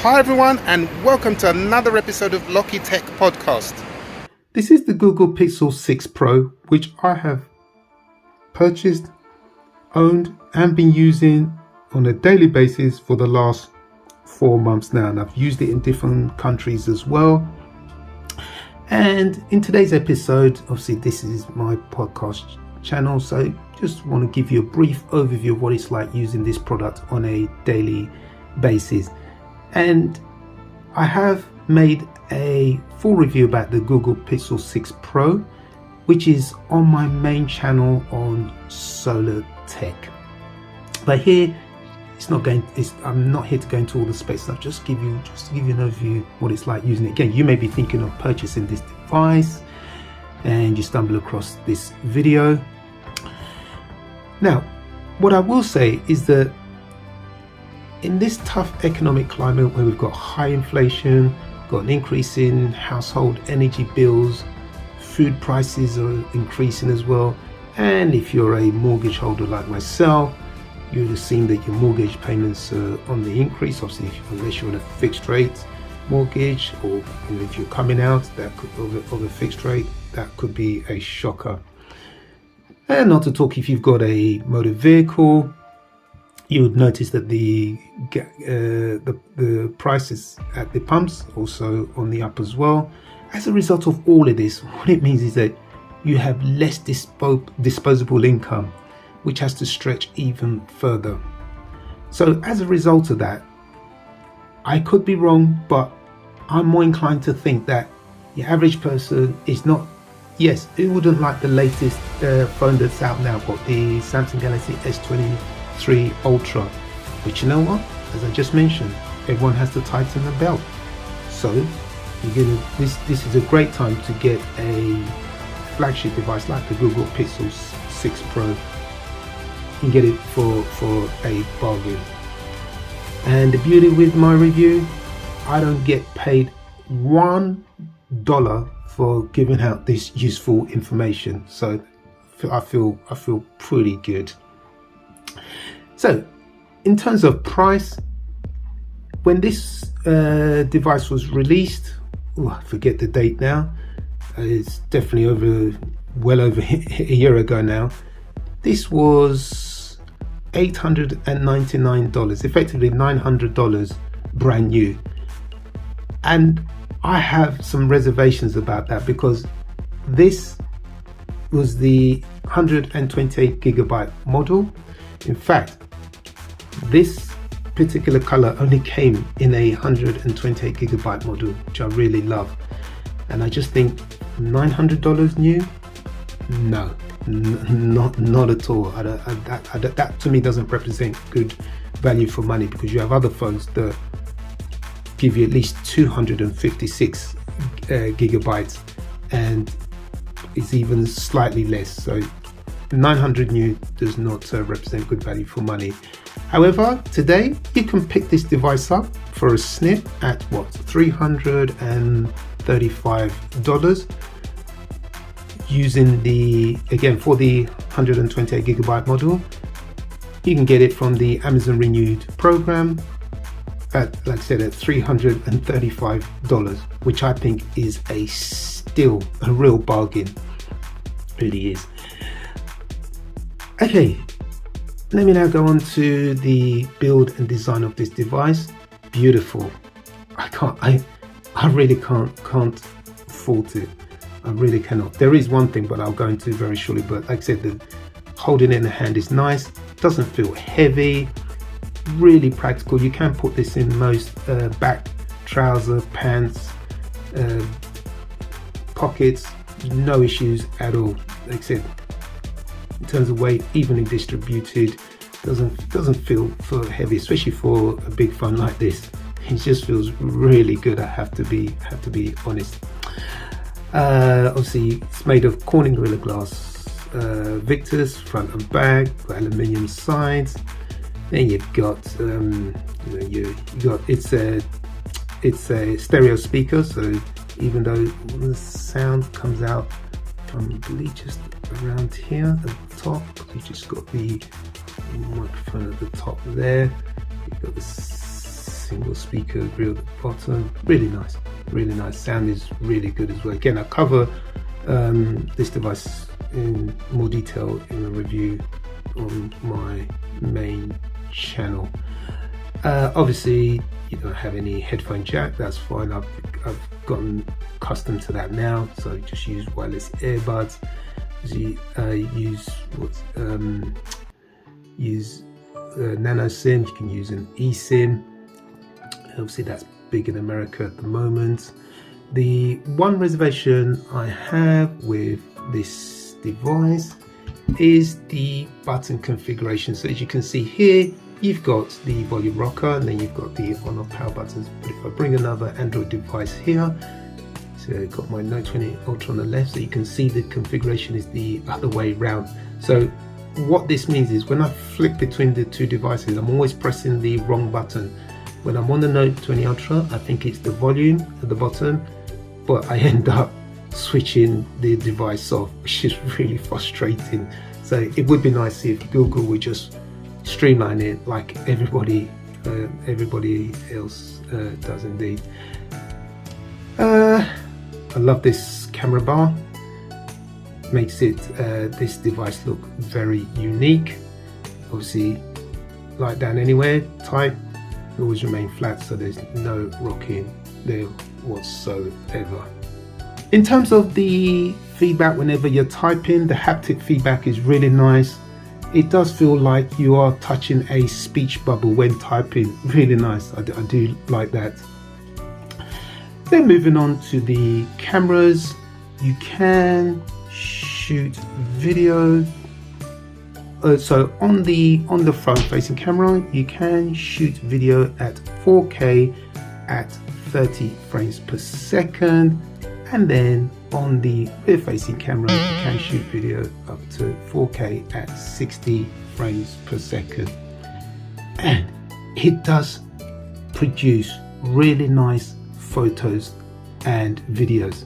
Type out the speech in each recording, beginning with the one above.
Hi everyone, and welcome to another episode of Locky Tech Podcast. This is the Google Pixel 6 Pro, which I have purchased, owned, and been using on a daily basis for the last 4 months now. And I've used it in different countries as well. And in today's episode, obviously this is my podcast channel, so just want to give you a brief overview of what it's like using this product on a daily basis. And I have made a full review about the Google Pixel 6 Pro, which is on my main channel on Solar Tech. But here, I'm not here to go into all the specs. I'll just to give you an overview what it's like using it. Again, you may be thinking of purchasing this device, and you stumble across this video. Now, what I will say is that in this tough economic climate where we've got high inflation, got an increase in household energy bills, food prices are increasing as well, and if you're a mortgage holder like myself, you'd have seen that your mortgage payments are on the increase. Obviously, unless you're on a fixed rate mortgage, or if you're coming out of a fixed rate, that could be a shocker. And not to talk if you've got a motor vehicle, you would notice that the prices at the pumps also on the up as well. As a result of all of this, what it means is that you have less disposable income, which has to stretch even further. So as a result of that, I could be wrong, but I'm more inclined to think that the average person is not, yes, it wouldn't like the latest phone that's out now, but the Samsung Galaxy S23 Ultra, which, you know what, as I just mentioned, everyone has to tighten the belt. So this is a great time to get a flagship device like the Google Pixel 6 Pro. You can get it for a bargain. And the beauty with my review, I don't get paid $1 for giving out this useful information, so I feel pretty good. So, in terms of price, when this device was released, I forget the date now. It's definitely well over a year ago now. This was $899, effectively $900 brand new. And I have some reservations about that, because this was the 128 gigabyte model. In fact, this particular color only came in a 128 gigabyte model, which I really love. And I just think $900 new? No, not at all. That to me doesn't represent good value for money, because you have other phones that give you at least 256 gigabytes, and it's even slightly less. So 900 new does not represent good value for money. However, today you can pick this device up for a snip at $335 using for the 128 gigabyte model. You can get it from the Amazon Renewed program at, like I said, at $335, which I think is still a real bargain. It really is. Okay, let me now go on to the build and design of this device. Beautiful. I really can't fault it. I really cannot. There is one thing, but I'll go into very shortly. But like I said, the holding it in the hand is nice. Doesn't feel heavy. Really practical. You can put this in most back, trouser, pants, pockets. No issues at all. Like I said, in terms of weight, evenly distributed. Doesn't feel heavy, especially for a big phone like this. It just feels really good. I have to be honest. Obviously, it's made of Corning Gorilla Glass Victus front and back, aluminium sides. Then you've got it's a stereo speaker, so even though the sound comes out probably just around here at the top, you just got the microphone at the top there. You've got the single speaker grill at the bottom. Really nice, really nice. Sound is really good as well. Again, I cover this device in more detail in a review on my main channel. Obviously you don't have any headphone jack, that's fine. I've gotten accustomed to that now, so just use wireless earbuds. Use nano SIM. You can use an eSIM. Obviously that's big in America at the moment. The one reservation I have with this device is the button configuration. So as you can see here, you've got the volume rocker, and then you've got the on off power buttons. But if I bring another Android device here, so I've got my Note 20 Ultra on the left, so you can see the configuration is the other way round. So what this means is when I flick between the two devices, I'm always pressing the wrong button. When I'm on the Note 20 Ultra, I think it's the volume at the bottom, but I end up switching the device off, which is really frustrating. So it would be nice if Google would just streamline it like everybody else does indeed. I love this camera bar. Makes it this device look very unique. Obviously, light down anywhere, tight, always remain flat, so there's no rocking there whatsoever. In terms of the feedback, whenever you're typing, the haptic feedback is really nice. It does feel like you are touching a speech bubble when typing. Really nice. I do like that. Then moving on to the cameras, you can shoot video. So on the front facing camera, you can shoot video at 4K at 30 frames per second, and then on the rear facing camera you can shoot video up to 4K at 60 frames per second, and it does produce really nice photos and videos.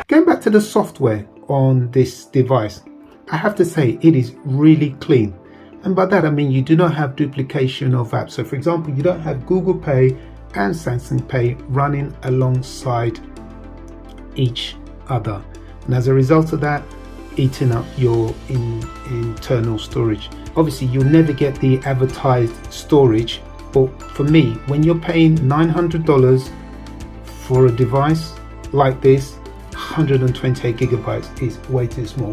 Going back to the software on this device, I have to say it is really clean. And by that I mean you do not have duplication of apps. So for example, you don't have Google Pay and Samsung Pay running alongside each other. And as a result of that, eating up your internal storage. Obviously you'll never get the advertised storage, but for me, when you're paying $900 for a device like this, 128 gigabytes is way too small.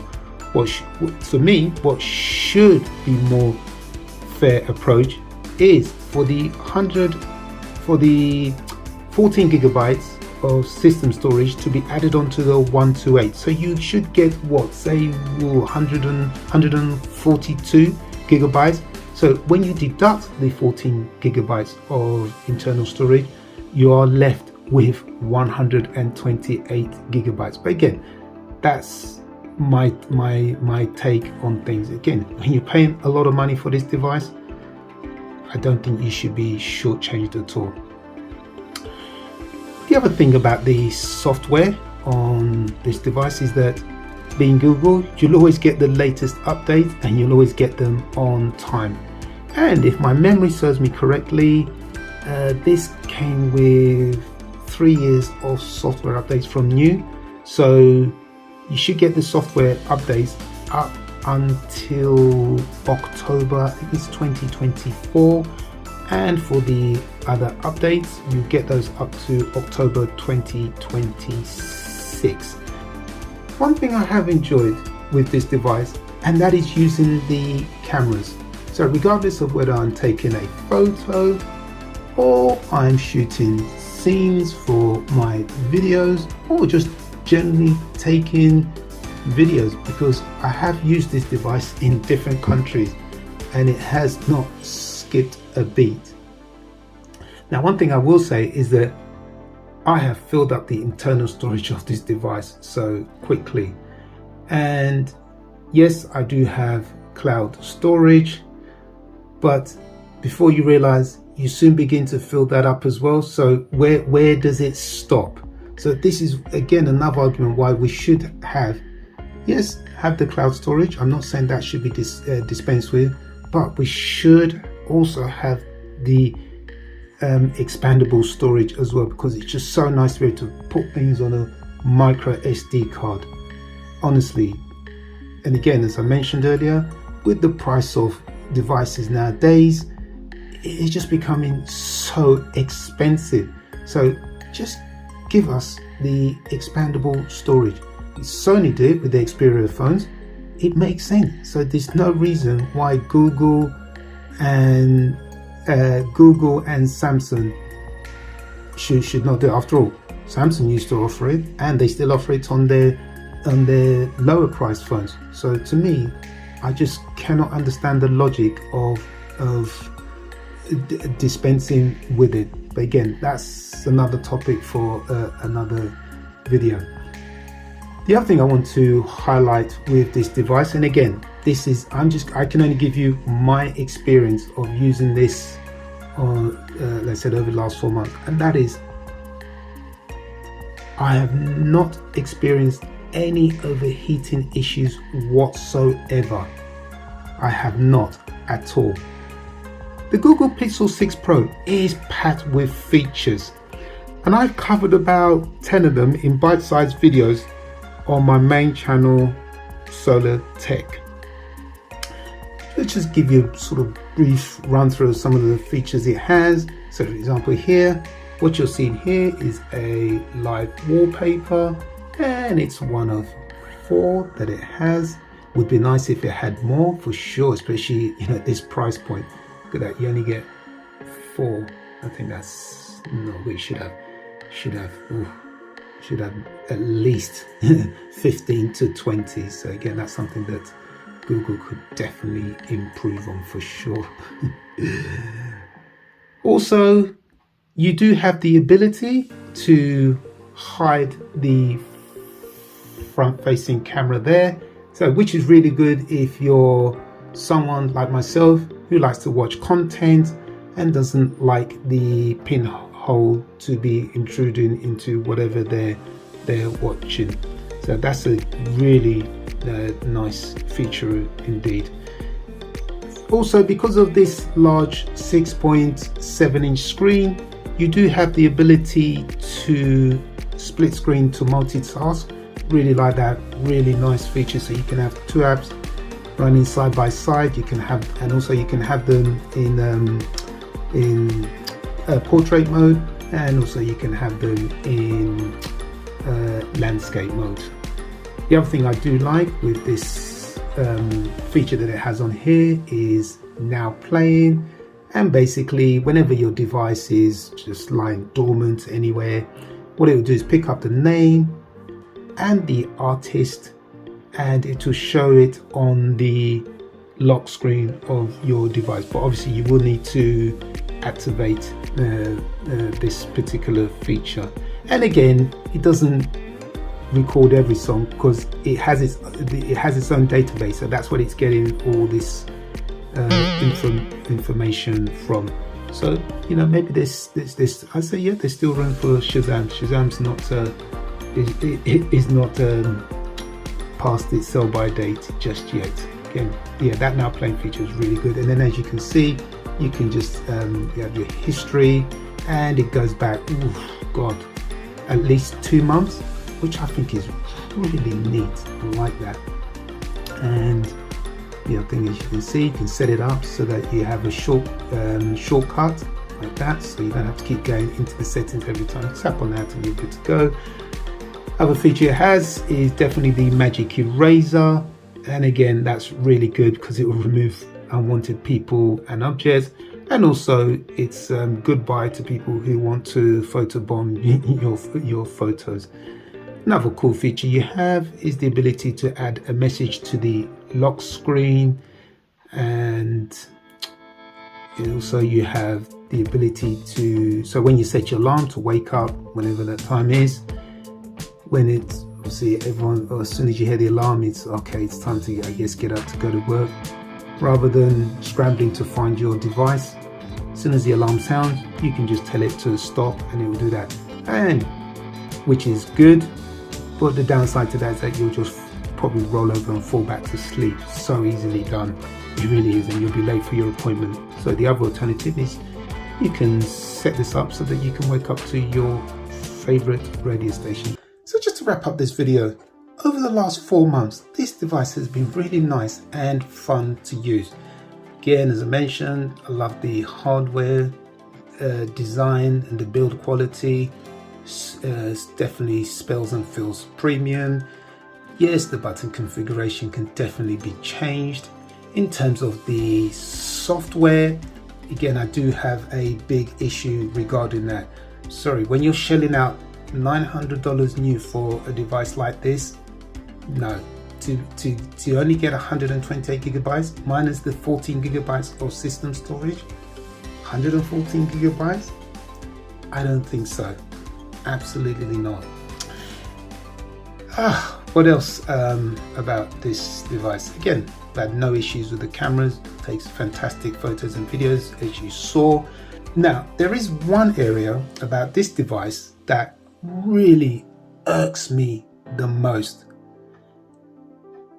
For me, what should be more fair approach is for the 14 gigabytes of system storage to be added onto the 128. So you should get what, say 142 gigabytes. So when you deduct the 14 gigabytes of internal storage, you are left with 128 gigabytes. But again, that's my take on things. Again, when you're paying a lot of money for this device, I don't think you should be shortchanged at all. The other thing about the software on this device is that, being Google, you'll always get the latest updates and you'll always get them on time. And if my memory serves me correctly, this came with 3 years of software updates from new. So you should get the software updates up until October, I think it's 2024. And for the other updates, you get those up to October 2026. One thing I have enjoyed with this device, and that is using the cameras. So regardless of whether I'm taking a photo or I'm shooting scenes for my videos, or just generally taking videos, because I have used this device in different countries and it has not skipped a beat. Now, one thing I will say is that I have filled up the internal storage of this device so quickly. And yes, I do have cloud storage, but before you realize, you soon begin to fill that up as well. So where does it stop? So this is again another argument why we should have the cloud storage. I'm not saying that should be dispensed with, but we should also have the expandable storage as well, because it's just so nice to be able to put things on a micro SD card, honestly. And again, as I mentioned earlier, with the price of devices nowadays, it's just becoming so expensive. So just give us the expandable storage. Sony did with the Xperia phones. It makes sense. So there's no reason why Google and Samsung should not do it. After all, Samsung used to offer it, and they still offer it on their lower priced phones. So to me, I just cannot understand the logic of dispensing with it. But again, that's another topic for another video. The other thing I want to highlight with this device, and again, this is I can only give you my experience of using this on let's say over the last 4 months, and that is, I have not experienced any overheating issues whatsoever. I have not at all. The Google Pixel 6 Pro is packed with features, and I've covered about 10 of them in bite-sized videos on my main channel, Solar Tech. Let's just give you a sort of brief run through of some of the features it has. So for example, here, what you're seeing here is a live wallpaper, and it's one of 4 that it has. Would be nice if it had more, for sure, especially at this price point. Look at that, you only get 4. I think that's, no, we should have at least 15 to 20. So again, that's something that Google could definitely improve on for sure. Also, you do have the ability to hide the front-facing camera there, so which is really good if you're someone like myself who likes to watch content and doesn't like the pinhole to be intruding into whatever they're watching. So that's a really nice feature indeed. Also, because of this large 6.7-inch screen, you do have the ability to split screen to multitask. Really like that, really nice feature. So you can have 2 apps running side by side. You can have, and also you can have them in portrait mode, and also you can have them in landscape mode. The other thing I do like with this feature that it has on here is Now Playing, And basically, whenever your device is just lying dormant anywhere, what it will do is pick up the name and the artist, and it will show it on the lock screen of your device. But obviously you will need to activate this particular feature. And again, it doesn't record every song because it has its own database, so that's what it's getting all this information from. So maybe this I say, yeah, there's still room for Shazam. Shazam's not is not past its sell by date just yet. Again, yeah, that now playing feature is really good. And then as you can see, you can just you have your history, and it goes back, at least 2 months, which I think is really neat. I like that. And the other thing, as you can see, you can set it up so that you have a shortcut like that, so you don't have to keep going into the settings every time. Tap on that and you're good to go. Other feature it has is definitely the magic eraser, and again, that's really good because it will remove unwanted people and objects, and also it's goodbye to people who want to photobomb your photos. Another cool feature you have is the ability to add a message to the lock screen, and also you have the ability to, so when you set your alarm to wake up whenever that time is, when it's obviously everyone, or as soon as you hear the alarm, it's okay, it's time to, I guess, get up to go to work, rather than scrambling to find your device. As soon as the alarm sounds, you can just tell it to stop and it will do that, and which is good. But the downside to that is that you'll just probably roll over and fall back to sleep. So easily done, it really is, and you'll be late for your appointment. So the other alternative is you can set this up so that you can wake up to your favorite radio station. So just to wrap up this video, over the last 4 months, this device has been really nice and fun to use. Again, as I mentioned, I love the hardware design and the build quality. Definitely smells and feels premium. Yes, the button configuration can definitely be changed. In terms of the software, again, I do have a big issue regarding that. Sorry, when you're shelling out $900 new for a device like this, no, to only get 128 gigabytes minus the 14 gigabytes of system storage, 114 gigabytes, I don't think so. Absolutely not. What else about this device? Again, I had no issues with the cameras, takes fantastic photos and videos, as you saw. Now, there is one area about this device that really irks me the most,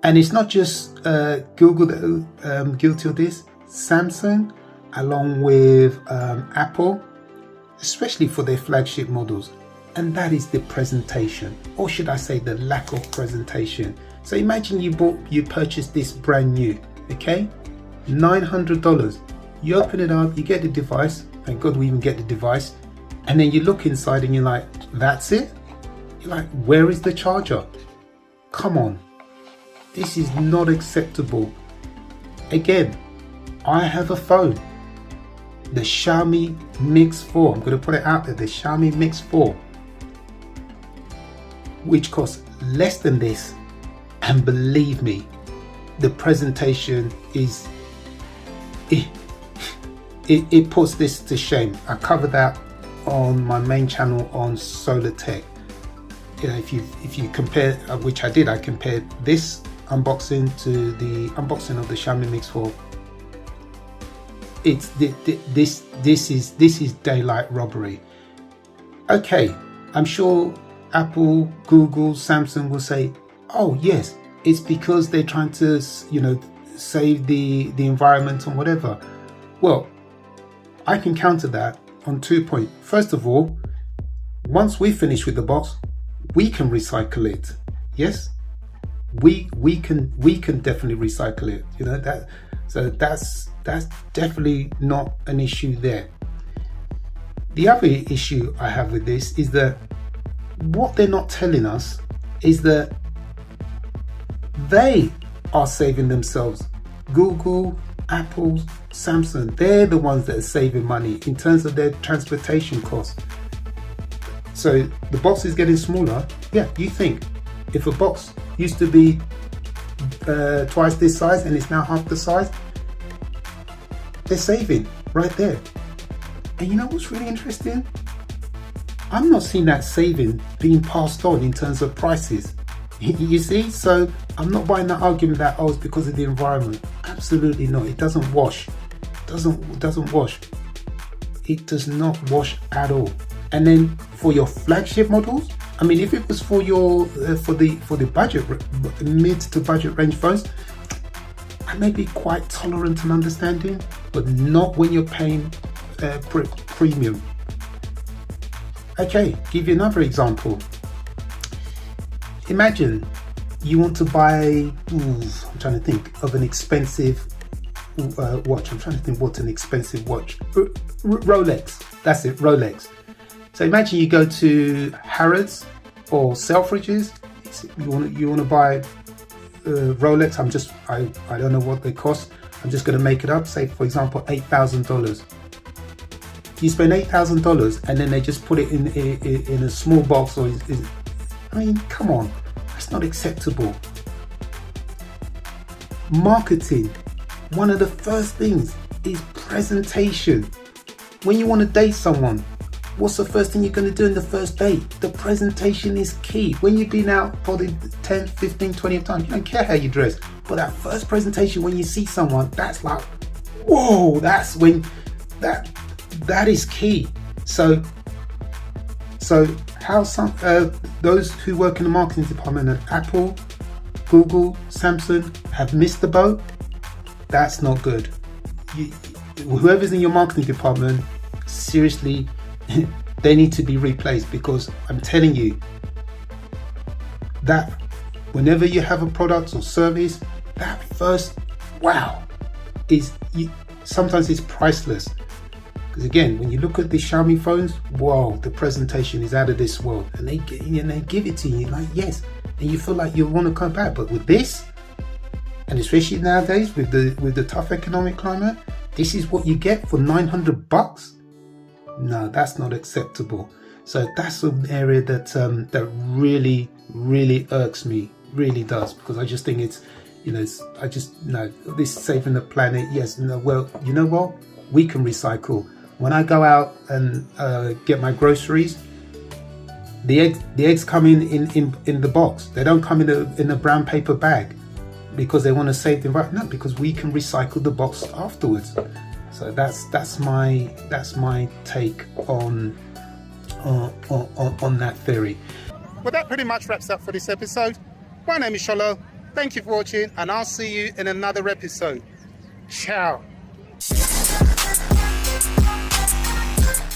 and it's not just Google that guilty of this. Samsung, along with Apple, especially for their flagship models, and that is the presentation, or should I say the lack of presentation. So imagine you purchased this brand new, okay, $900. You open it up, you get the device. Thank God we even get the device. And then you look inside and you're like, that's it? You're like, where is the charger? Come on, this is not acceptable. Again, I have a phone, the Xiaomi Mix 4. I'm going to put it out there, the Xiaomi Mix 4, which costs less than this, and believe me, the presentation is, it puts this to shame. I covered that on my main channel on Solar Tech. You know, if you compare, which I did, I compared this unboxing to the unboxing of the Xiaomi Mix 4. It's this is daylight robbery. Okay, I'm sure Apple, Google, Samsung will say, oh yes, it's because they're trying to, save the environment and whatever. Well, I can counter that on 2 points. First of all, once we finish with the box, we can recycle it. Yes, we can definitely recycle it. That. So that's definitely not an issue there. The other issue I have with this is that what they're not telling us is that they are saving themselves. Google, Apple, Samsung, they're the ones that are saving money in terms of their transportation costs. So the box is getting smaller. Yeah, you think if a box used to be twice this size and it's now half the size, they're saving right there. And you know what's really interesting? I'm not seeing that saving being passed on in terms of prices. You see? So I'm not buying that argument that, oh, it's because of the environment. Absolutely not. It doesn't wash. Doesn't wash. It does not wash at all. And then for your flagship models, I mean, if it was for your for the budget, mid to budget range phones, I may be quite tolerant and understanding, but not when you're paying premium. Okay, give you another example. Imagine you want to buy, I'm trying to think of an expensive watch. I'm trying to think what an expensive watch. Rolex. That's it, Rolex. So imagine you go to Harrods or Selfridges. You want to buy Rolex. I don't know what they cost. I'm just going to make it up. Say for example $8,000. You spend $8,000 and then they just put it in a small box, or I mean, come on, that's not acceptable. Marketing. One of the first things is presentation. When you want to date someone, what's the first thing you're going to do in the first date? The presentation is key. When you've been out for the 10, 15, 20 times, you don't care how you dress. But that first presentation, when you see someone, that's like, whoa, that's when, that is key. So how some those who work in the marketing department at Apple, Google, Samsung have missed the boat, that's not good. Whoever's in your marketing department, seriously, they need to be replaced, because I'm telling you that whenever you have a product or service, that first wow sometimes it's priceless. Because again, when you look at the Xiaomi phones, wow, the presentation is out of this world, and they give it to you like yes, and you feel like you want to come back. But with this, and especially nowadays with the tough economic climate, this is what you get for $900. No, that's not acceptable. So that's an area that that really irks me, really does, because I just think it's, I just no, this saving the planet. Yes, no, well, you know what? We can recycle. When I go out and get my groceries, the eggs come in the box. They don't come in a brown paper bag, because they want to save the environment. No, because we can recycle the box afterwards. So that's my take on that theory. Well, that pretty much wraps up for this episode. My name is Sholo. Thank you for watching, and I'll see you in another episode. Ciao.